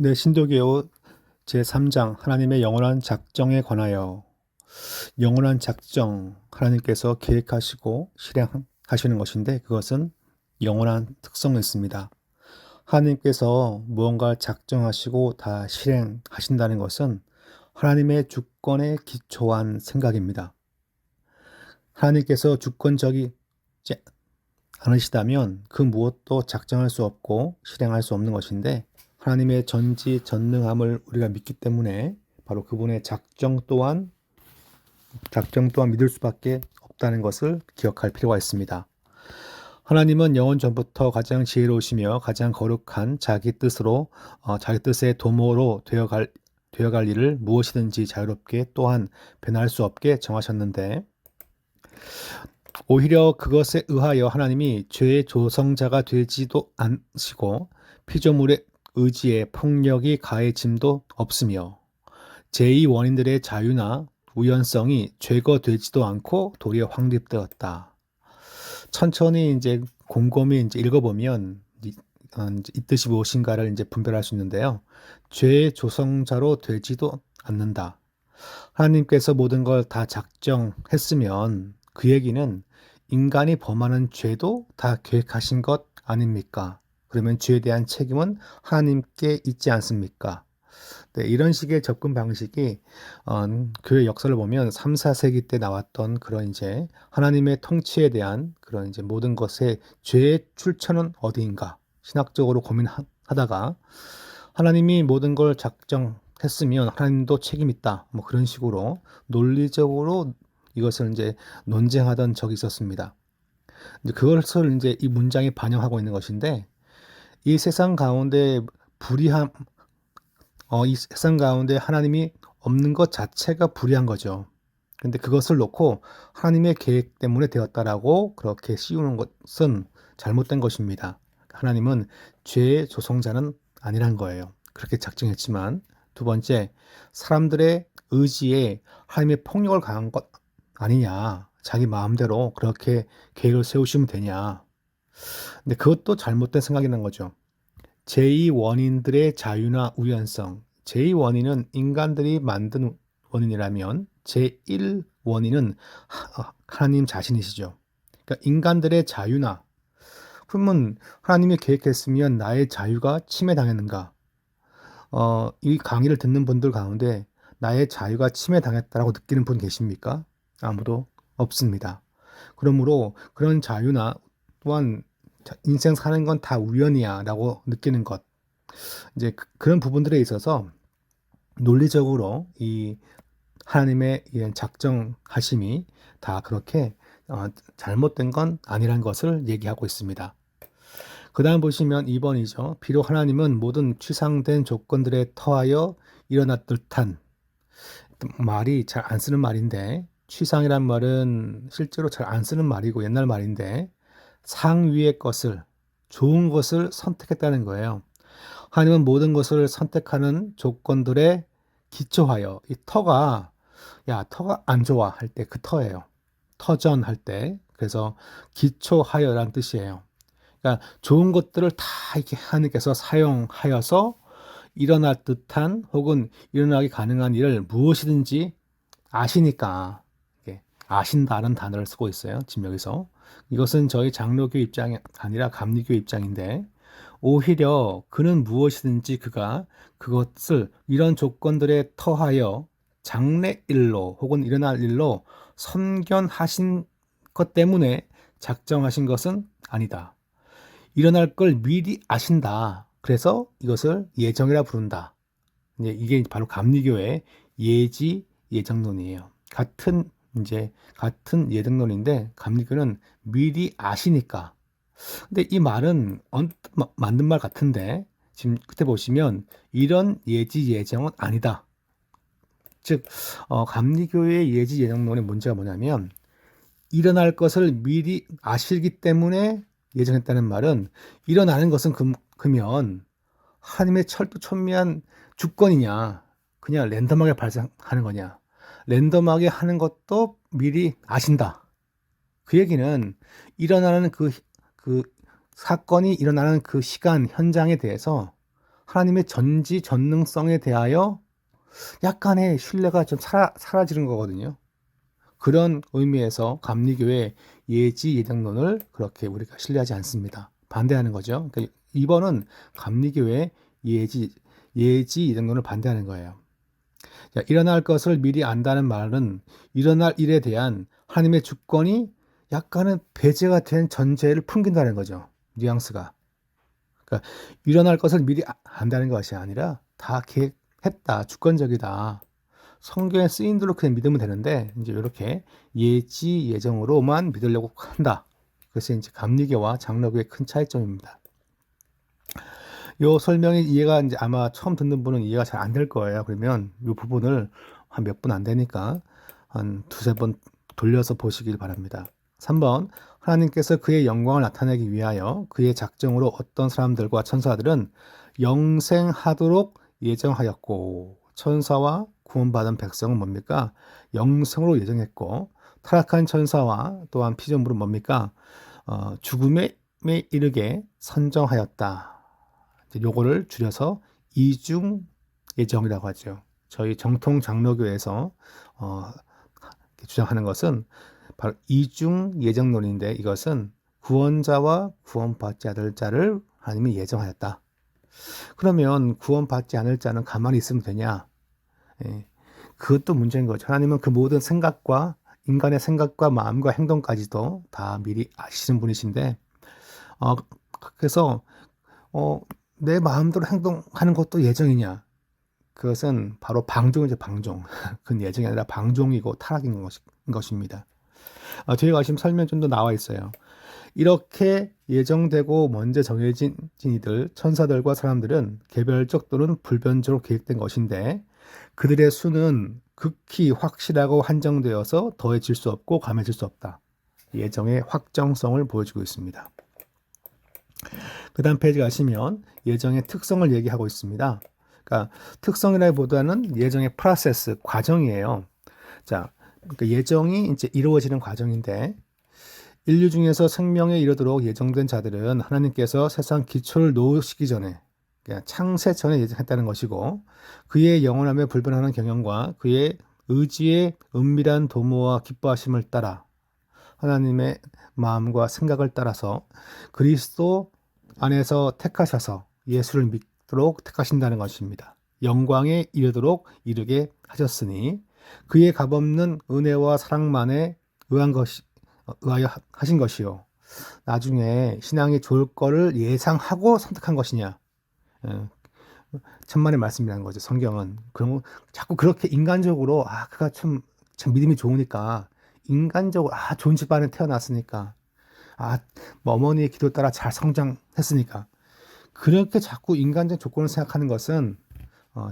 네, 신도기요 제3장 하나님의 영원한 작정에 관하여 영원한 작정 하나님께서 계획하시고 실행하시는 것인데 그것은 영원한 특성이 있습니다. 하나님께서 무언가 작정하시고 다 실행하신다는 것은 하나님의 주권에 기초한 생각입니다. 하나님께서 주권적이지 않으시다면 그 무엇도 작정할 수 없고 실행할 수 없는 것인데 하나님의 전지전능함을 우리가 믿기 때문에 바로 그분의 작정 또한 믿을 수밖에 없다는 것을 기억할 필요가 있습니다. 하나님은 영원 전부터 가장 지혜로우시며 가장 거룩한 자기 뜻으로 자기 뜻의 도모로 되어갈 일을 무엇이든지 자유롭게 또한 변할 수 없게 정하셨는데 오히려 그것에 의하여 하나님이 죄의 조성자가 되지도 않으시고 피조물의 의지에 폭력이 가해짐도 없으며 제2 원인들의 자유나 우연성이 제거되지도 않고 도리어 확립되었다. 천천히 이제 곰곰이 이제 읽어보면 이 뜻이 무엇인가를 이제 분별할 수 있는데요. 죄의 조성자로 되지도 않는다. 하나님께서 모든 걸 다 작정했으면 그 얘기는 인간이 범하는 죄도 다 계획하신 것 아닙니까? 그러면 죄에 대한 책임은 하나님께 있지 않습니까? 네, 이런 식의 접근 방식이 교회 역사를 보면 3, 4세기 때 나왔던 그런 이제 하나님의 통치에 대한 그런 이제 모든 것의 죄의 출처는 어디인가 신학적으로 고민하다가 하나님이 모든 걸 작정했으면 하나님도 책임 있다. 뭐 그런 식으로 논리적으로 이것을 이제 논쟁하던 적이 있었습니다. 이제 그것을 이제 이 문장이 반영하고 있는 것인데 이 세상 가운데 불의함 이 세상 가운데 하나님이 없는 것 자체가 불의한 거죠. 근데 그것을 놓고 하나님의 계획 때문에 되었다라고 그렇게 씌우는 것은 잘못된 것입니다. 하나님은 죄의 조성자는 아니란 거예요. 그렇게 작정했지만 두 번째, 사람들의 의지에 하나님의 폭력을 가한 것 아니냐. 자기 마음대로 그렇게 계획을 세우시면 되냐. 근데 그것도 잘못된 생각이라는 거죠. 제2 원인들의 자유나 우연성. 제2 원인은 인간들이 만든 원인이라면 제1 원인은 하나님 자신이시죠. 그러니까 인간들의 자유나 그러면 하나님이 계획했으면 나의 자유가 침해당했는가? 이 강의를 듣는 분들 가운데 나의 자유가 침해당했다라고 느끼는 분 계십니까? 아무도 없습니다. 그러므로 그런 자유나 또한 인생 사는 건 다 우연이야 라고 느끼는 것. 이제 그런 부분들에 있어서 논리적으로 이 하나님의 이런 작정하심이 다 그렇게 잘못된 건 아니란 것을 얘기하고 있습니다. 그 다음 보시면 2번이죠. 비록 하나님은 모든 추상된 조건들에 터하여 일어났 듯한 말이 잘 안 쓰는 말인데 취상이란 말은 실제로 잘 안 쓰는 말이고 옛날 말인데 상위의 것을 좋은 것을 선택했다는 거예요. 하나님은 모든 것을 선택하는 조건들에 기초하여 이 터가 터가 안 좋아 할 때 그 터예요. 터전 할 때. 그래서 기초하여라는 뜻이에요. 그러니까 좋은 것들을 다 이렇게 하나님께서 사용하여서 일어날 듯한 혹은 일어나기 가능한 일을 무엇이든지 아시니까 이게 아신다는 단어를 쓰고 있어요. 지금 여기서 이것은 저희 장로교 입장이 아니라 감리교 입장인데 오히려 그는 무엇이든지 그가 그것을 이런 조건들에 터하여 장래일로 혹은 일어날 일로 선견하신 것 때문에 작정하신 것은 아니다. 일어날 걸 미리 아신다. 그래서 이것을 예정이라 부른다. 이게 바로 감리교의 예지 예정론이에요. 같은 예정론인데 감리교는 미리 아시니까. 근데 이 말은 맞는 말 같은데 지금 끝에 보시면 이런 예지 예정은 아니다. 즉 감리교의 예지 예정론의 문제가 뭐냐면 일어날 것을 미리 아시기 때문에 예정했다는 말은 일어나는 것은 그러면 하나님의 철두철미한 주권이냐 그냥 랜덤하게 발생하는 거냐 랜덤하게 하는 것도 미리 아신다. 그 얘기는 일어나는 그 사건이 일어나는 그 시간 현장에 대해서 하나님의 전지전능성에 대하여 약간의 신뢰가 좀 사라지는 거거든요. 그런 의미에서 감리교의 예지 예정론을 그렇게 우리가 신뢰하지 않습니다. 반대하는 거죠. 그러니까 2번은 감리교의 예지 예정론을 반대하는 거예요. 자, 일어날 것을 미리 안다는 말은 일어날 일에 대한 하나님의 주권이 약간은 배제가 된 전제를 풍긴다는 거죠. 뉘앙스가. 그러니까 일어날 것을 미리 안다는 것이 아니라 다 계획했다, 주권적이다. 성경에 쓰인 대로 그냥 믿으면 되는데 이제 이렇게 예지 예정으로만 믿으려고 한다. 그것이 이제 감리교와 장로교의 큰 차이점입니다. 요 설명이 이해가 이제 아마 처음 듣는 분은 이해가 잘 안 될 거예요. 그러면 이 부분을 한 몇 분 안 되니까 한 두세 번 돌려서 보시길 바랍니다. 3번, 하나님께서 그의 영광을 나타내기 위하여 그의 작정으로 어떤 사람들과 천사들은 영생하도록 예정하였고, 천사와 구원받은 백성은 뭡니까? 영생으로 예정했고, 타락한 천사와 또한 피조물은 뭡니까? 죽음에 이르게 선정하였다. 요거를 줄여서 이중 예정이라고 하죠. 저희 정통 장로교에서 주장하는 것은 바로 이중 예정론인데, 이것은 구원자와 구원받지 않을 자를 하나님이 예정하였다. 그러면 구원받지 않을 자는 가만히 있으면 되냐? 예, 그것도 문제인 거죠. 하나님은 그 모든 생각과 인간의 생각과 마음과 행동까지도 다 미리 아시는 분이신데, 그래서 내 마음대로 행동하는 것도 예정이냐? 그것은 바로 방종이죠, 방종. 그건 예정이 아니라 방종이고 타락인 것입니다. 뒤에 가시면 설명 좀 더 나와 있어요. 이렇게 예정되고 먼저 정해진 이들, 천사들과 사람들은 개별적 또는 불변적으로 계획된 것인데, 그들의 수는 극히 확실하고 한정되어서 더해질 수 없고 감해질 수 없다. 예정의 확정성을 보여주고 있습니다. 그 다음 페이지 가시면 예정의 특성을 얘기하고 있습니다. 그러니까 특성이라기보다는 예정의 프로세스, 과정이에요. 자, 그러니까 예정이 이제 이루어지는 과정인데, 인류 중에서 생명에 이르도록 예정된 자들은 하나님께서 세상 기초를 놓으시기 전에, 그러니까 창세 전에 예정했다는 것이고, 그의 영원함에 불변하는 경영과 그의 의지의 은밀한 도모와 기뻐하심을 따라 하나님의 마음과 생각을 따라서 그리스도 안에서 택하셔서 예수를 믿도록 택하신다는 것입니다. 영광에 이르도록 이르게 하셨으니 그의 값없는 은혜와 사랑만에 의하여 하신 것이요. 나중에 신앙이 좋을 거를 예상하고 선택한 것이냐. 천만의 말씀이라는 거죠. 성경은. 그럼 자꾸 그렇게 인간적으로 그가 참 믿음이 좋으니까, 인간적으로 좋은 집안에 태어났으니까, 뭐 어머니의 기도 따라 잘 성장했으니까, 그렇게 자꾸 인간적 조건을 생각하는 것은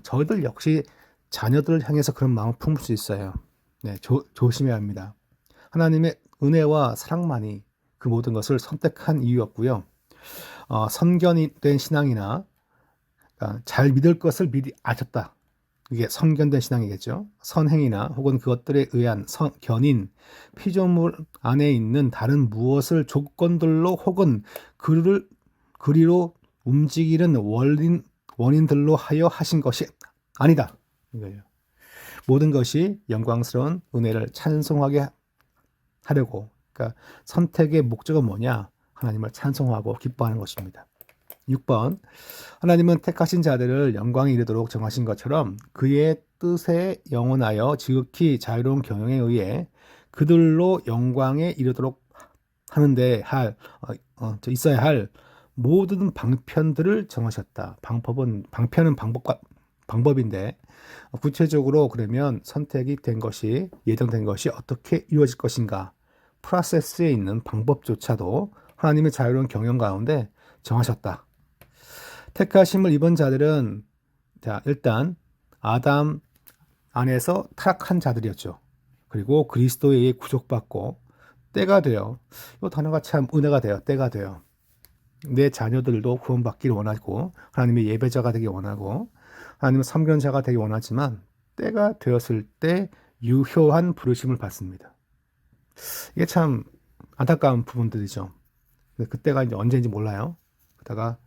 저희들 역시 자녀들을 향해서 그런 마음을 품을 수 있어요. 네, 조심해야 합니다. 하나님의 은혜와 사랑만이 그 모든 것을 선택한 이유였고요. 선견된 신앙이나 잘 믿을 것을 미리 아셨다. 이게 선견된 신앙이겠죠. 선행이나 혹은 그것들에 의한 견인, 피조물 안에 있는 다른 무엇을 조건들로 혹은 그리로 움직이는 원인들로 하여 하신 것이 아니다. 이거예요. 모든 것이 영광스러운 은혜를 찬송하게 하려고. 그러니까 선택의 목적은 뭐냐? 하나님을 찬송하고 기뻐하는 것입니다. 6번, 하나님은 택하신 자들을 영광에 이르도록 정하신 것처럼 그의 뜻에 영원하여 지극히 자유로운 경영에 의해 그들로 영광에 이르도록 하는데 있어야 할 모든 방편들을 정하셨다. 방편은 방법인데, 구체적으로 그러면 선택이 된 것이, 예정된 것이 어떻게 이루어질 것인가, 프로세스에 있는 방법조차도 하나님의 자유로운 경영 가운데 정하셨다. 택하심을 입은 자들은, 자, 일단 아담 안에서 타락한 자들이었죠. 그리고 그리스도에 의해 구속받고 때가 되어, 이 단어가 참 은혜가 돼요. 때가 되어 내 자녀들도 구원받기를 원하고 하나님의 예배자가 되기 원하고 하나님의 섬견자가 되기 원하지만, 때가 되었을 때 유효한 부르심을 받습니다. 이게 참 안타까운 부분들이죠. 그때가 이제 언제인지 몰라요. 그러다가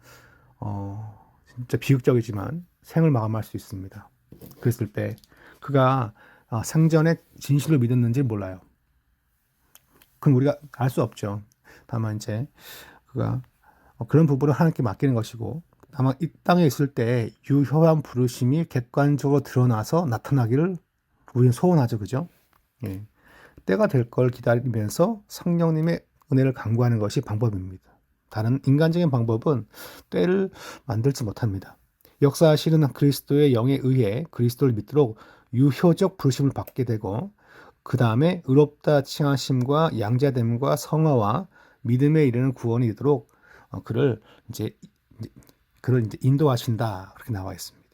진짜 비극적이지만 생을 마감할 수 있습니다. 그랬을 때 그가 생전에 진실을 믿었는지 몰라요. 그건 우리가 알 수 없죠. 다만 이제 그가 그런 부분을 하나님께 맡기는 것이고, 다만 이 땅에 있을 때 유효한 부르심이 객관적으로 드러나서 나타나기를 우리는 소원하죠. 그죠? 예. 때가 될 걸 기다리면서 성령님의 은혜를 간구하는 것이 방법입니다. 다른 인간적인 방법은 때를 만들지 못합니다. 역사하시는 그리스도의 영에 의해 그리스도를 믿도록 유효적 부르심을 받게 되고, 그 다음에 의롭다 칭하심과 양자됨과 성화와 믿음에 이르는 구원이 이르도록 그를 이제 인도하신다, 그렇게 나와 있습니다.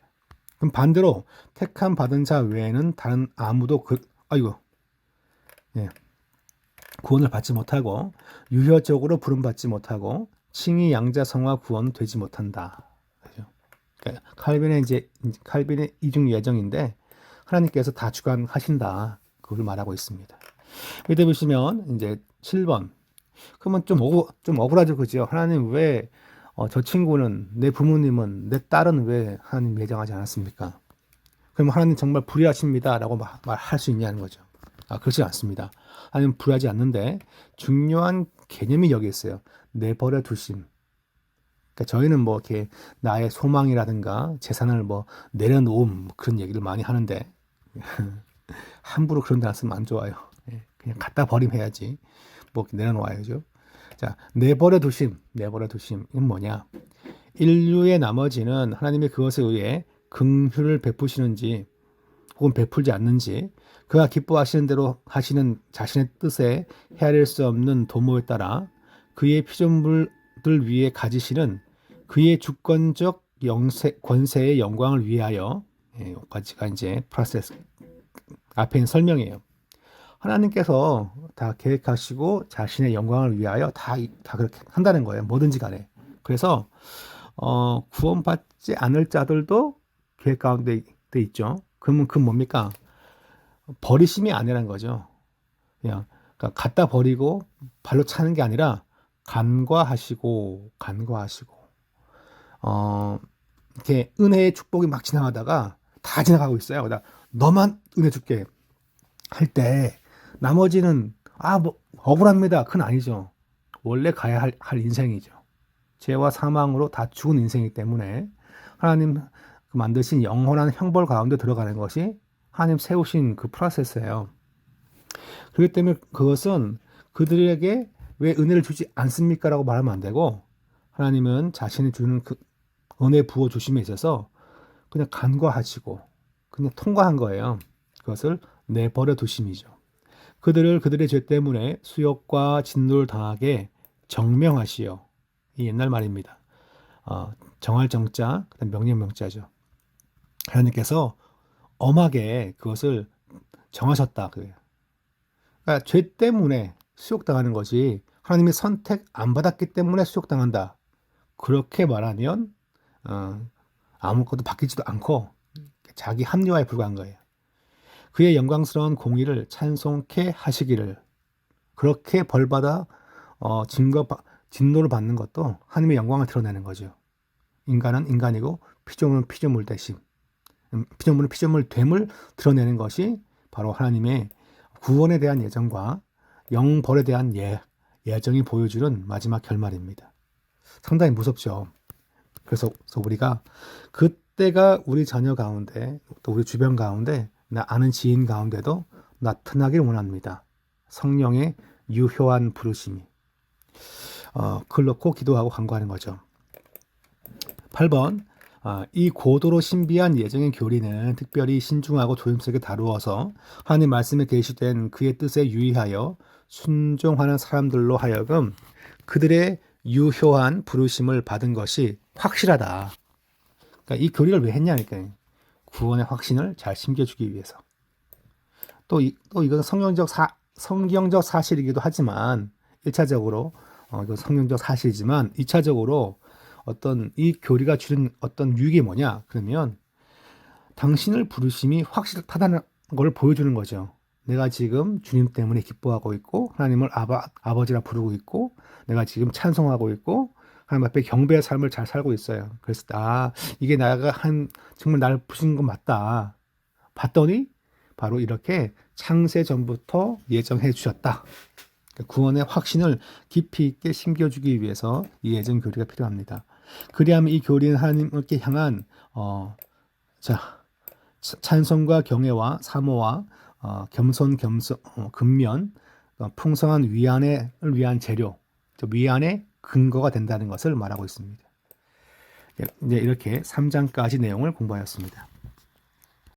그럼 반대로 택함 받은 자 외에는 다른 아무도 예, 구원을 받지 못하고 유효적으로 부름받지 못하고 칭의 양자 성화 구원 되지 못한다. 그죠? 그러니까 칼빈의 이중 예정인데 하나님께서 다 주관하신다, 그걸 말하고 있습니다. 밑에 보시면 이제 7번. 그러면 좀 억울하죠, 그죠? 하나님 왜 저 친구는, 내 부모님은, 내 딸은 왜 하나님 예정하지 않았습니까? 그럼 하나님 정말 불의하십니다라고 말할 수 있냐는 거죠. 그렇지 않습니다. 하나님 불의하지 않는데 중요한 개념이 여기 있어요. 내버려 두심. 그러니까 저희는 뭐 이렇게 나의 소망이라든가 재산을 뭐 내려놓음, 그런 얘기를 많이 하는데 함부로 그런 단어 쓰면 안 좋아요. 그냥 갖다 버림해야지. 뭐 이렇게 내려놓아야죠. 자, 내버려 두심. 이건 뭐냐? 인류의 나머지는 하나님의 그것에 의해 긍휼을 베푸시는지 혹은 베풀지 않는지, 그가 기뻐하시는 대로 하시는 자신의 뜻에 헤아릴 수 없는 도모에 따라 그의 피조물들 위에 가지시는 그의 주권적 권세의 영광을 위하여, 여기까지가 이제 프로세스 앞에 있는 설명이에요. 하나님께서 다 계획하시고 자신의 영광을 위하여 다 그렇게 한다는 거예요. 뭐든지 간에. 그래서 구원받지 않을 자들도 계획 가운데 있죠. 그러면 그 뭡니까? 버리심이 아니라는 거죠. 그냥 그러니까 갖다 버리고 발로 차는 게 아니라 간과하시고 이렇게 은혜의 축복이 막 지나가다가 다 지나가고 있어요. 그러다 너만 은혜 줄게 할 때 나머지는 뭐 억울합니다. 그건 아니죠. 원래 가야 할 인생이죠. 죄와 사망으로 다 죽은 인생이기 때문에 하나님 만드신 영원한 형벌 가운데 들어가는 것이 하나님 세우신 그 프로세스예요. 그렇기 때문에 그것은 그들에게 왜 은혜를 주지 않습니까? 라고 말하면 안 되고, 하나님은 자신이 주는 그 은혜 부어 주심에 있어서 그냥 간과하시고 그냥 통과한 거예요. 그것을 내버려 두심이죠. 그들을 그들의 죄 때문에 수욕과 진노를 당하게 정명하시어. 이 옛날 말입니다. 정할 정자, 그다음 명령 명자죠. 하나님께서 엄하게 그것을 정하셨다. 그러니까 죄 때문에 수욕당하는 것이 하나님이 선택 안 받았기 때문에 수욕당한다. 그렇게 말하면 아무것도 바뀌지도 않고 자기 합리화에 불과한 거예요. 그의 영광스러운 공의를 찬송케 하시기를. 그렇게 벌받아 진노를 받는 것도 하나님의 영광을 드러내는 거죠. 인간은 인간이고 피조물은 피조물 대심, 피조물은 피조물 됨을 드러내는 것이 바로 하나님의 구원에 대한 예정과 영벌에 대한 예정이 보여주는 마지막 결말입니다. 상당히 무섭죠. 그래서 우리가 그때가 우리 자녀 가운데, 또 우리 주변 가운데, 나 아는 지인 가운데도 나타나길 원합니다. 성령의 유효한 부르심이. 그걸 놓고 기도하고 간구하는 거죠. 8번. 이 고도로 신비한 예정의 교리는 특별히 신중하고 조심스럽게 다루어서 하나님 말씀에 계시된 그의 뜻에 유의하여 순종하는 사람들로 하여금 그들의 유효한 부르심을 받은 것이 확실하다. 그러니까 이 교리를 왜 했냐니까요. 구원의 확신을 잘 심겨주기 위해서. 또 이건 성경적 사실이기도 하지만 1차적으로 이건 성경적 사실이지만 2차적으로 어떤 이 교리가 주는 어떤 유익이 뭐냐? 그러면 당신을 부르심이 확실하다는 걸 보여주는 거죠. 내가 지금 주님 때문에 기뻐하고 있고 하나님을 아버지라 부르고 있고 내가 지금 찬송하고 있고 하나님 앞에 경배의 삶을 잘 살고 있어요. 그래서 이게 내가 정말 나를 부르신 건 맞다. 봤더니 바로 이렇게 창세 전부터 예정해 주셨다. 구원의 확신을 깊이 있게 심겨주기 위해서 이 예정 교리가 필요합니다. 그리하면 이 교리는 하나님께 향한 자 찬송과 경애와 사모와 근면, 풍성한 위안을 위한 재료, 위안의 근거가 된다는 것을 말하고 있습니다. 이제 이렇게 3장까지 내용을 공부하였습니다.